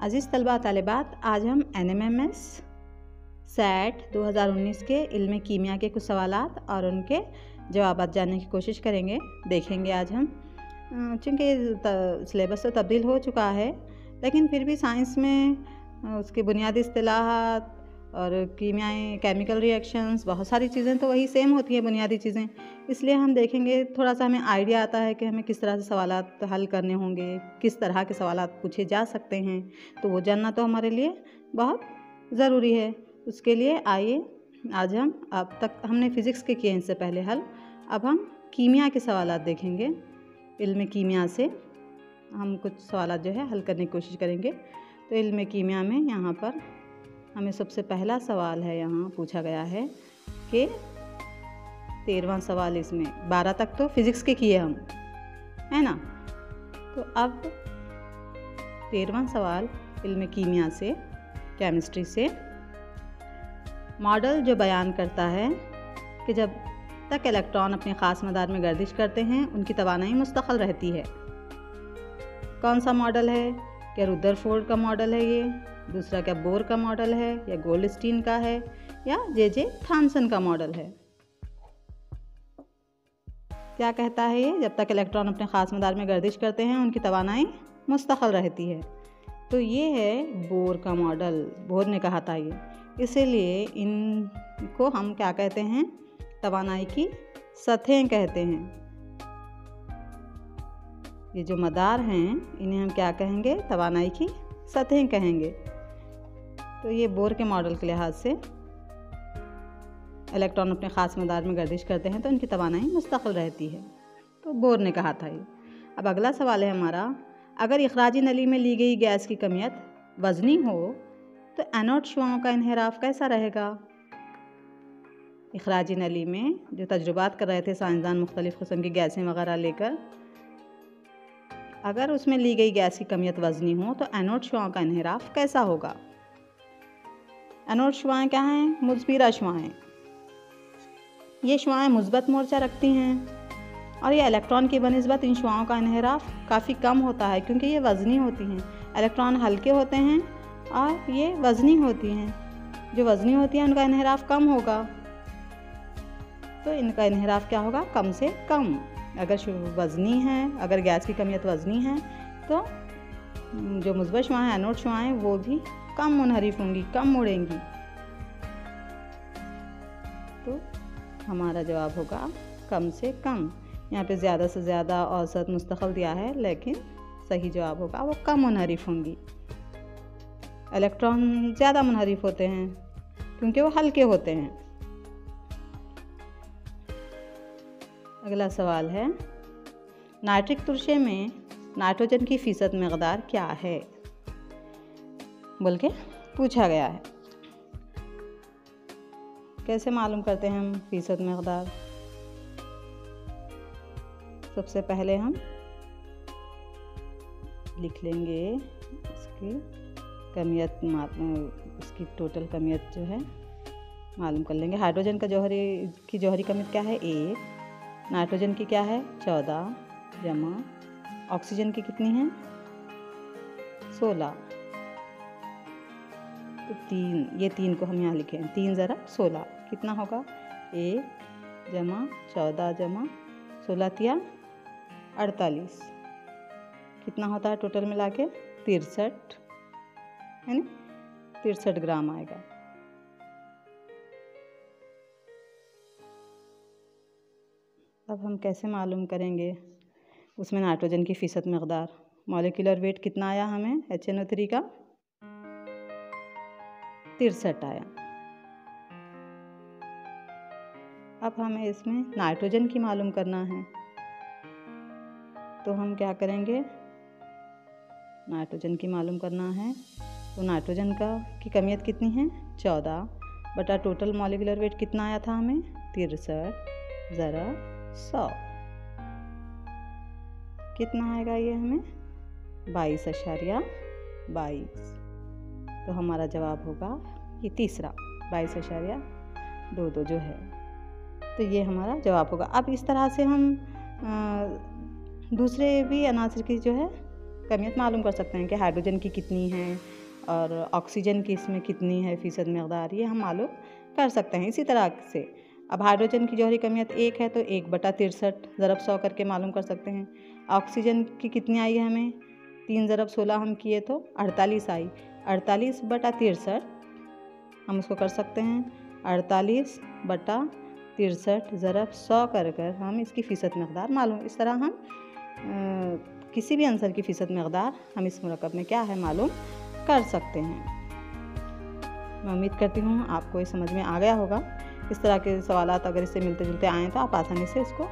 अज़ीज़ तलबा तालिबात, आज हम NMMS SAT 2019 के इल्म कीमिया के कुछ सवालात और उनके जवाब जानने की कोशिश करेंगे, देखेंगे आज हम। चूँकि सिलेबस तो तब्दील हो चुका है, लेकिन फिर भी साइंस में उसके बुनियादी इस्तिलाहात और कीमियाई केमिकल रिएक्शंस बहुत सारी चीज़ें तो वही सेम होती हैं, बुनियादी चीज़ें। इसलिए हम देखेंगे, थोड़ा सा हमें आइडिया आता है कि हमें किस तरह से सवालात हल करने होंगे, किस तरह के सवालात पूछे जा सकते हैं। तो वो जानना तो हमारे लिए बहुत ज़रूरी है। उसके लिए आइए आज हम, अब तक हमने फ़िज़िक्स के किए इससे पहले हल, अब हम कीमिया के सवालात देखेंगे। इल्म कीमिया से हम कुछ सवालात जो है हल करने की कोशिश करेंगे। तो इल्म कीमिया में यहाँ पर हमें सबसे पहला सवाल है, यहाँ पूछा गया है कि 13वां सवाल, इसमें 12 तक तो फिज़िक्स के किए हम, है ना। तो अब 13वां सवाल इल्म कीमिया से, केमिस्ट्री से, मॉडल जो बयान करता है कि जब तक इलेक्ट्रॉन अपने ख़ास मदार में गर्दिश करते हैं उनकी तवानाई मुस्तक़िल रहती है। कौन सा मॉडल है? क्या रुदरफोर्ड का मॉडल है ये? दूसरा क्या बोर का मॉडल है, या गोल्डस्टीन का है, या जे थॉमसन का मॉडल है? क्या कहता है ये? जब तक इलेक्ट्रॉन अपने ख़ास मदार में गर्दिश करते हैं उनकी तवानाई मुस्तक़िल रहती है। तो ये है बोर का मॉडल, बोर ने कहा था ये। इसीलिए इनको हम क्या कहते हैं? तवानाई की सतहें कहते हैं। ये जो मदार हैं इन्हें हम क्या कहेंगे? तवानाई की सतहें कहेंगे। तो ये बोर के मॉडल के लिहाज से इलेक्ट्रॉन अपने ख़ास मदार में गर्दिश करते हैं तो उनकी तवानाई मुस्तक़िल रहती है। तो बोर ने कहा था ये। अब अगला सवाल है हमारा, अगर इखराजी नली में ली गई गैस की कमियत वज़नी हो तो एनोड शुआओं का इन्हिराफ कैसा रहेगा? इखराजी नली में जो तजुर्बात कर रहे थे साइंसदान मुख्तलिफ़ किस्म की गैसें वगैरह लेकर, अगर उसमें ली गई गैस की कमियत वज़नी हो तो एनोड शुआओं का इन्हिराफ कैसा होगा? एनोड शुआएँ क्या हैं? मुज़बिरा शुआएँ। ये शुआएँ मुस्बत मोर्चा रखती हैं और ये इलेक्ट्रॉन की बनिस्बत इन शुआओं का इन्हिराफ काफ़ी कम होता है, क्योंकि ये वज़नी होती हैं। इलेक्ट्रॉन हल्के होते हैं और ये वज़नी होती हैं। जो वज़नी होती हैं उनका इन्हिराफ कम होगा, तो इनका इन्हिराफ क्या होगा? कम से कम। अगर वज़नी है, अगर गैस की कमियत वज़नी है तो जो मुस्बत शुआएँ हैं, एनोड शुआएँ, वो भी कम मुनहरिफ होंगी, कम मुड़ेंगी। तो हमारा जवाब होगा कम से कम। यहाँ पे ज़्यादा से ज़्यादा औसत मुस्तक़िल दिया है, लेकिन सही जवाब होगा वो कम मुनहरिफ होंगी। इलेक्ट्रॉन ज़्यादा मुनहरिफ होते हैं क्योंकि वो हल्के होते हैं। अगला सवाल है, नाइट्रिक तुरशे में नाइट्रोजन की फ़ीसद मकदार क्या है बोल के पूछा गया है। कैसे मालूम करते हैं हम फ़ीसद मकदार? सबसे पहले हम लिख लेंगे इसकी कमियत, इसकी टोटल कमियत जो है मालूम कर लेंगे। हाइड्रोजन का जौहरी कमियत क्या है? 1। नाइट्रोजन की क्या है? 14 जमा ऑक्सीजन की कितनी है? 16। तो 3, ये 3 को हम यहाँ लिखें, 3 ज़रा 16 कितना होगा? 1 जमा 14 जमा 16 तिया 48। कितना होता है टोटल मिला के? 63, है ना, 63 ग्राम आएगा। अब हम कैसे मालूम करेंगे उसमें नाइट्रोजन की फ़ीसद मकदार? मॉलिक्यूलर वेट कितना आया हमें HNO3 का? 63 आया। अब हमें इसमें नाइट्रोजन की मालूम करना है, तो हम क्या करेंगे? नाइट्रोजन की मालूम करना है तो नाइट्रोजन की कमियत कितनी है? 14 बटा टोटल मॉलिक्यूलर वेट कितना आया था हमें? 63 ज़रा 100 कितना आएगा ये हमें? 22.22। तो हमारा जवाब होगा ये तीसरा, 22.22 जो है। तो ये हमारा जवाब होगा। अब इस तरह से हम दूसरे भी अनासर की जो है कमियत मालूम कर सकते हैं कि हाइड्रोजन की कितनी है, और ऑक्सीजन की इसमें कितनी है फ़ीसद मकदार, ये हम मालूम कर सकते हैं। इसी तरह से अब हाइड्रोजन की जौहरी कमियत 1 है तो 1/63 ज़रब 100 करके मालूम कर सकते हैं। ऑक्सीजन की कितनी आई है हमें, 3 ज़रब 16 हम किए तो 48 आई। 48/63 हम उसको कर सकते हैं 48/63 ज़रब 100 कर हम इसकी फ़ीसद मकदार मालूम। इस तरह हम किसी भी आंसर की फ़ीसद मकदार हम इस मुरक्कब में क्या है मालूम कर सकते हैं। मैं उम्मीद करती हूँ आपको ये समझ में आ गया होगा। इस तरह के सवालात अगर इससे मिलते जुलते आएँ तो आप आसानी से इसको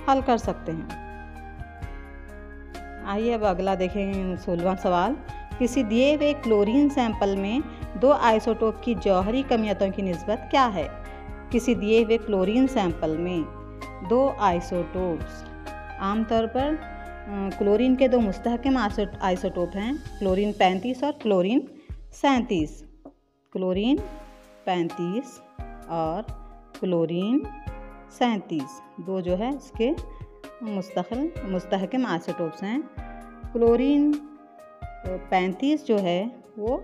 हल कर सकते हैं। आइए अब अगला देखें 16वां सवाल। किसी दिए हुए क्लोरीन सैंपल में 2 आइसोटोप की जौहरी कमियतों की निस्बत क्या है। किसी दिए हुए क्लोरीन सैंपल में 2 आइसोटोप्स, आमतौर पर क्लोरीन के 2 मुस्तहकम आइसोटोप हैं, क्लोरीन 35 और क्लोरीन 37। क्लोरीन 35 और क्लोरीन 37 दो जो है इसके मुस्तहकम आइसोटोप्स हैं। क्लोरीन 35 जो है वो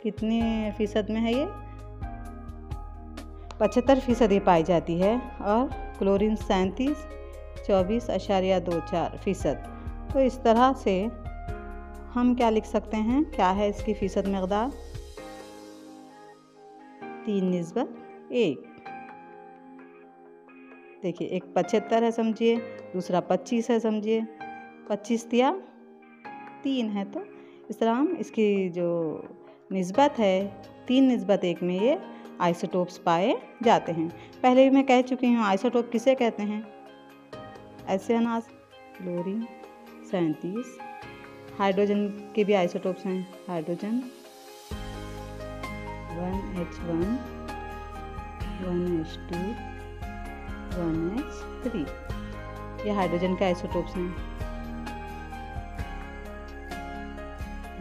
कितने फ़ीसद में है, ये 75% ही पाई जाती है और क्लोरीन 37 24.24%। तो इस तरह से हम क्या लिख सकते हैं, क्या है इसकी फ़ीसद मकदार, 3:1। देखिए एक 75 है समझिए, दूसरा 25 है समझिए, 25 या 3 है, तो इस तरह हम इसकी जो निस्बत है 3:1 में ये आइसोटोप्स पाए जाते हैं। पहले भी मैं कह चुकी हूँ आइसोटोप किसे कहते हैं, ऐसे अनाज क्लोरीन 37। हाइड्रोजन के भी आइसोटोप्स हैं, हाइड्रोजन 1H1 1H2 1H3, ये हाइड्रोजन के आइसोटोप्स हैं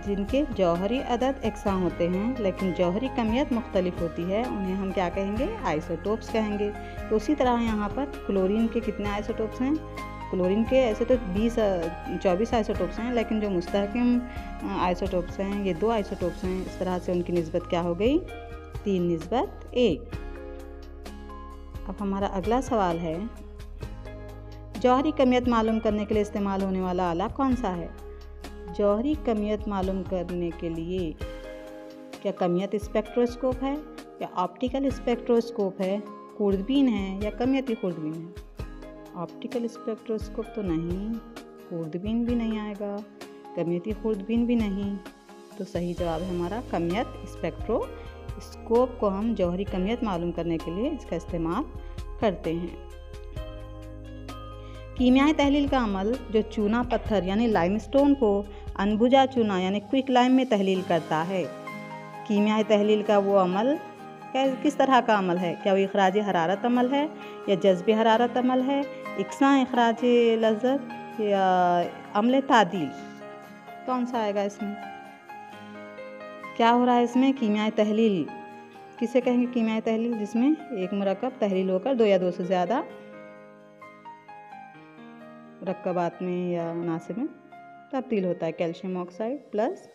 जिनके जौहरी अदद एकसा होते हैं लेकिन जौहरी कमियत मुख्तलिफ होती है, उन्हें हम क्या कहेंगे, आइसोटोप्स कहेंगे। तो उसी तरह यहाँ पर क्लोरीन के कितने आइसोटोप्स हैं, क्लोरीन के ऐसे तो 24 आइसोटोप्स हैं, लेकिन जो मुस्तहकम आइसोटोप्स हैं ये 2 आइसोटोप्स हैं। इस तरह से उनकी निस्बत क्या हो गई, 3:1। अब हमारा अगला सवाल है, जौहरी कमियत मालूम करने के लिए इस्तेमाल होने वाला आला कौन सा है। जौहरी कमियत मालूम करने के लिए क्या कमियत स्पेक्ट्रोस्कोप है या ऑप्टिकल स्पेक्ट्रोस्कोप है, खुर्दबीन है या कमियती खुर्दबीन है। ऑप्टिकल स्पेक्ट्रोस्कोप तो नहीं, खुर्दबीन भी नहीं आएगा, कमियती खुर्दबीन भी नहीं, तो सही जवाब है हमारा कमियत स्पेक्ट्रोस्कोप को हम जौहरी कमियत मालूम करने के लिए इसका इस्तेमाल करते हैं। कीमियाई तहलील का अमल जो चूना पत्थर यानी लाइमस्टोन को अनबुझा चूना यानी क्विक लाइम में तहलील करता है, कीमियाई तहलील का वो अमल किस तरह का अमल है, क्या वो इखराज हरारत अमल है या जज्ब हरारत अमल है, इकसा इखराज लज़्ज़त या अमल तादील, कौन सा आएगा इसमें। क्या हो रहा है इसमें, कीमियाई तहलील किसे कहेंगे, कीमियाई तहलील जिसमें एक मुरक्कब तहलील होकर 2 या 2 से ज़्यादा मुरक्कबात में या अनासिर में तब्दील होता है। Calcium oxide plus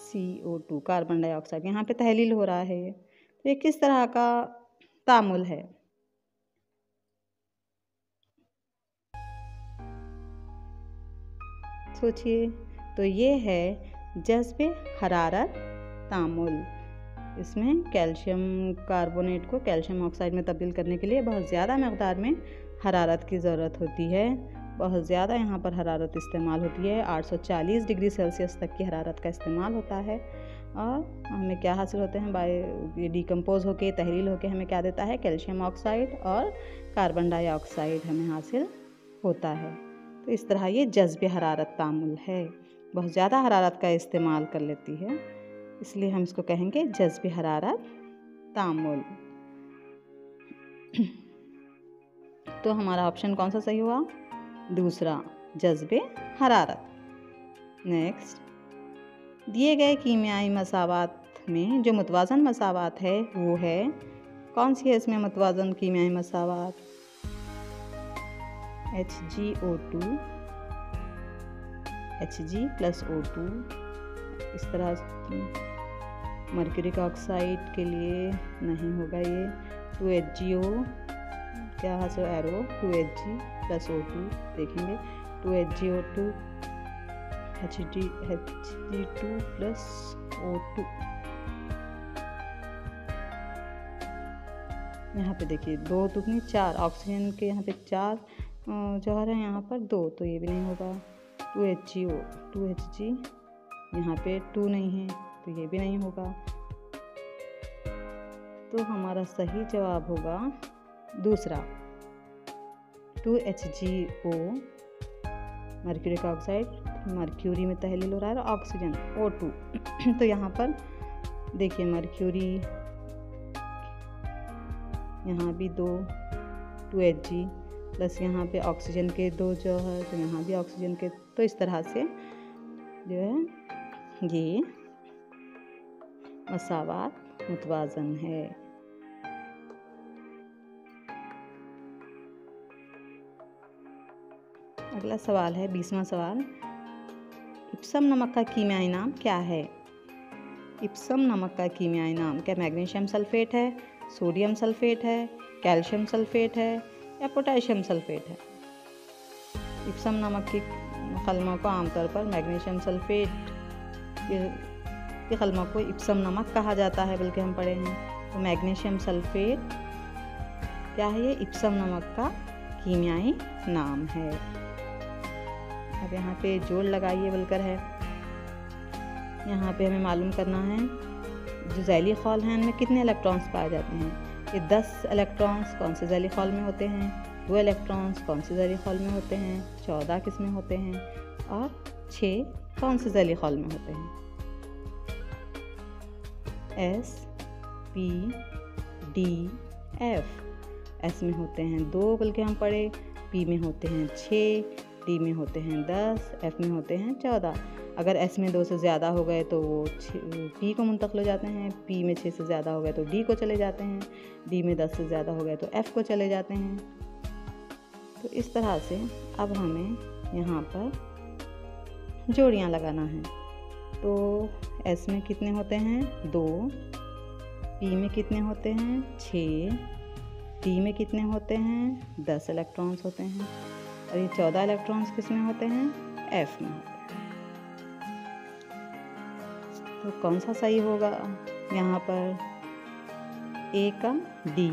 CO2 carbon dioxide, यहाँ पे तहलील हो रहा है। ये किस तरह का तामुल है, सोचिए। तो ये है जज्ब हरारत तामुल। इसमें कैल्शियम कार्बोनेट को कैल्शियम ऑक्साइड में तब्दील करने के लिए बहुत ज़्यादा मकदार में हरारत की ज़रूरत होती है, बहुत ज़्यादा यहाँ पर हरारत इस्तेमाल होती है। 840 डिग्री सेल्सियस तक की हरारत का इस्तेमाल होता है और हमें क्या हासिल होते हैं, ये डिकम्पोज होके तहलील होके हमें क्या देता है, कैल्शियम ऑक्साइड और कार्बन डाइऑक्साइड हमें हासिल होता है। तो इस तरह ये जज्ब हरारत तामुल है, बहुत ज़्यादा हरारत का इस्तेमाल कर लेती है, इसलिए हम इसको कहेंगे जज्ब हरारत तामुल। तो हमारा ऑप्शन कौन सा सही हुआ, दूसरा जज्ब हरारत। नेक्स्ट, दिए गए कीमियाई मसावात में जो मुतवाज़न मसावात है वो है, कौन सी है इसमें मुतवाज़न कीमियाई मसावात, HgO2 Hg + O2 इस तरह मर्क्यूरी का ऑक्साइड के लिए नहीं होगा ये। 2HgO क्या है, सो एरो 2Hg + O2 देखेंगे। 2HgO2 Hg2 + O2। यहाँ पे देखिए 2 दूनी 4, ऑक्सीजन के यहाँ पे 4 जौहर है, यहाँ पर 2, तो ये भी नहीं होगा। 2HgO 2Hg, यहाँ पे 2 नहीं है तो ये भी नहीं होगा। तो हमारा सही जवाब होगा दूसरा 2HgO, मर्क्यूरी का ऑक्साइड, मर्क्यूरी में तहलील हो रहा है, ऑक्सीजन O2। तो यहाँ पर देखिए मर्क्यूरी, यहाँ भी 2Hg प्लस यहाँ पे ऑक्सीजन के 2 जौहर, तो यहाँ भी ऑक्सीजन के, तो इस तरह से जो है ये मसावात मुतवाज़न है। अगला सवाल है 20वां सवाल, इप्सम नमक का कीमियाई नाम क्या है? इप्सम नमक का कीमियाई नाम क्या मैग्नीशियम सल्फेट है, सोडियम सल्फेट है, कैल्शियम सल्फेट है या पोटेशियम सल्फेट है? इप्सम नमक की कलमों को आमतौर पर मैग्नीशियम सल्फेट के कलमों को इप्सम नमक कहा जाता है, बल्कि हम पढ़े हैं। तो मैग्नीशियम सल्फेट क्या है, ये इप्सम नमक का कीमियाई नाम है। अब यहाँ पे जोड़ लगाइए बोलकर है। यहाँ पे हमें मालूम करना है जो जैली खौल हैं उनमें कितने इलेक्ट्रॉन्स पाए जाते हैं। ये 10 इलेक्ट्रॉन्स कौन से जैली खौल में होते हैं, 2 इलेक्ट्रॉन्स कौन से जैली खौल में होते हैं, 14 किस में होते हैं और 6 कौन से जैली खौल में होते हैं। S, P, D, F। S में होते हैं 2 बल्कि हम पढ़े, P में होते हैं 6, D में होते हैं 10, F में होते हैं 14। अगर S में 2 से ज़्यादा हो गए तो वो P को मुंतकिल हो जाते हैं, P में 6 से ज़्यादा हो गए तो D को चले जाते हैं, D में 10 से ज़्यादा हो गए तो F को चले जाते हैं। तो इस तरह से अब हमें यहाँ पर जोड़ियाँ लगाना है। तो S में कितने होते हैं 2, P में कितने होते हैं 6, D में कितने होते हैं 10 इलेक्ट्रॉन्स होते हैं और ये 14 इलेक्ट्रॉन्स किस में होते हैं, F में होते हैं। तो कौन सा सही होगा यहाँ पर, A का D,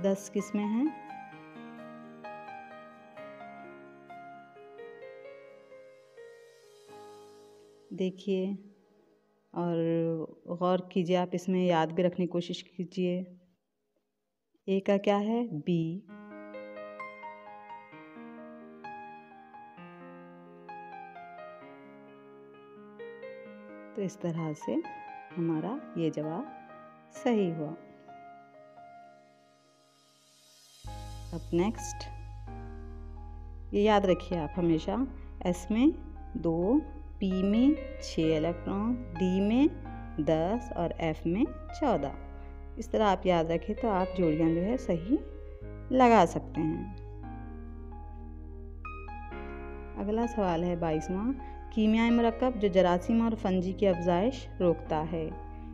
दस किस में है, देखिए और गौर कीजिए, आप इसमें याद भी रखने की कोशिश कीजिए। ए का क्या है B, तो इस तरह से हमारा ये जवाब सही हुआ। अब नेक्स्ट ये याद रखिए आप हमेशा, S में 2, P में 6 इलेक्ट्रॉन, D में 10 और F में 14। इस तरह आप याद रखें तो आप जोड़ियाँ जो है सही लगा सकते हैं। अगला सवाल है 22वां, कीमियाई मरकब जो जरासीम और फंजी की अफजाइश रोकता है।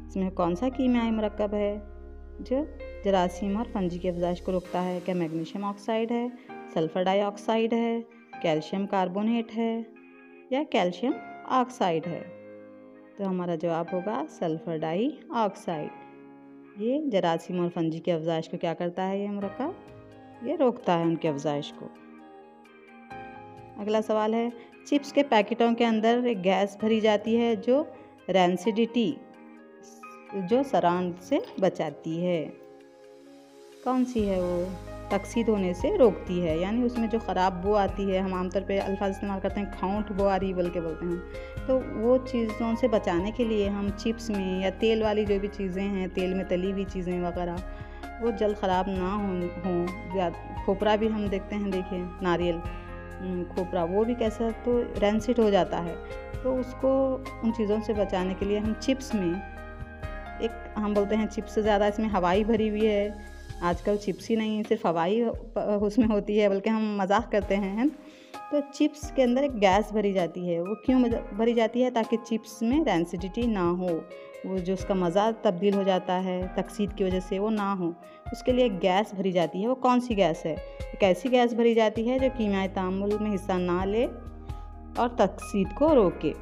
इसमें कौन सा कीमियाई मरकब है जो जरासीम और फंजी की अफजाइश को रोकता है? क्या मैग्नीशियम ऑक्साइड है, सल्फर डाइऑक्साइड है, कैल्शियम कार्बोनेट है या कैल्शियम ऑक्साइड है? तो हमारा जवाब होगा सल्फर डाइऑक्साइड। ये जरासीम और फंजी की अफजाइश को क्या करता है, ये मरकब ये रोकता है उनकी अफजाइश को। अगला सवाल है, चिप्स के पैकेटों के अंदर एक गैस भरी जाती है जो रैंसिडिटी जो सरांध से बचाती है। कौन सी है वो? तकसीद होने से रोकती है, यानी उसमें जो ख़राब बो आती है, हम आमतौर पे अल्फाज इस्तेमाल करते हैं खाऊंठ बो आ रही बोल के बोलते हैं, तो वो चीज़ों से बचाने के लिए हम चिप्स में या तेल वाली जो भी चीज़ें हैं, तेल में तली हुई चीज़ें वगैरह, वो जल्द ख़राब ना हों। खोपरा भी हम देखते हैं, देखिए नारियल खोपरा, वो भी कैसा तो रैंसिड हो जाता है, तो उसको उन चीज़ों से बचाने के लिए हम चिप्स में एक हम बोलते हैं चिप्स से ज़्यादा इसमें हवाई भरी हुई है। आजकल चिप्स ही नहीं सिर्फ हवाई उसमें होती है, बल्कि हम मजाक करते हैं। तो चिप्स के अंदर एक गैस भरी जाती है। वो क्यों भरी जाती है? ताकि चिप्स में रेंसिडिटी ना हो, वो जो उसका मज़ा तब्दील हो जाता है तकसीद की वजह से, वो ना हो, उसके लिए एक गैस भरी जाती है। वो कौन सी गैस है? एक ऐसी गैस भरी जाती है जो कीमियाई तामुल में हिस्सा ना ले और तकसीद को रोके।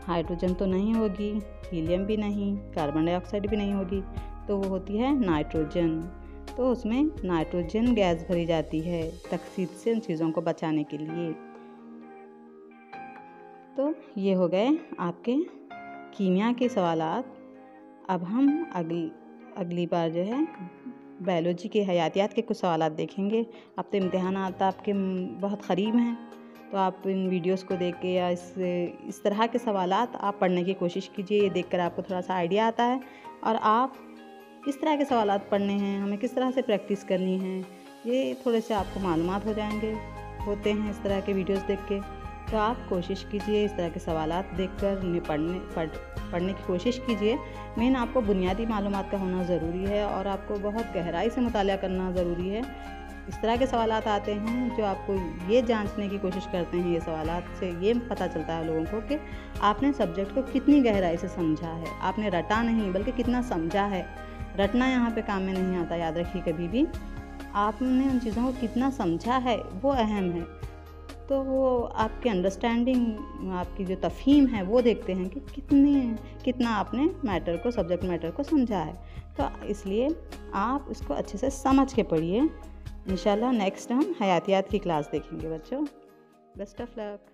हाइड्रोजन तो नहीं होगी, हीलियम भी नहीं, कार्बन डाइऑक्साइड भी नहीं होगी, तो वो होती है नाइट्रोजन। तो उसमें नाइट्रोजन गैस भरी जाती है तकसीद से उन चीज़ों को बचाने के लिए। तो ये हो गए आपके कीमिया के सवालात। अब हम अगली बार जो है बायोलॉजी के हयातियात के कुछ सवालात देखेंगे। अब तो इम्तिहान आता आपके बहुत क़रीब हैं, तो आप इन वीडियोस को देख के या इस तरह के सवालात आप पढ़ने की कोशिश कीजिए। ये देखकर आपको थोड़ा सा आइडिया आता है और आप किस तरह के सवालात पढ़ने हैं, हमें किस तरह से प्रैक्टिस करनी है, ये थोड़े से आपको मालूमात होते हैं इस तरह के वीडियोस देख के। तो आप कोशिश कीजिए इस तरह के सवालात देखकर उन्हें पढ़ने की कोशिश कीजिए। मेन आपको बुनियादी मालूमात का होना ज़रूरी है और आपको बहुत गहराई से मुताला करना ज़रूरी है। इस तरह के सवालात आते हैं जो आपको ये जांचने की कोशिश करते हैं, ये सवालात से ये पता चलता है लोगों को कि आपने सब्जेक्ट को कितनी गहराई से समझा है। आपने रटा नहीं बल्कि कितना समझा है। रटना यहाँ पे काम में नहीं आता, याद रखिए कभी भी। आपने उन चीज़ों को कितना समझा है वो अहम है। तो वो आपकी अंडरस्टैंडिंग, आपकी जो तफ़हीम है वो देखते हैं कि कितना आपने सब्जेक्ट मैटर को समझा है। तो इसलिए आप इसको अच्छे से समझ के पढ़िए। इंशाल्लाह नेक्स्ट हम हयातियात की क्लास देखेंगे बच्चों। Best of luck.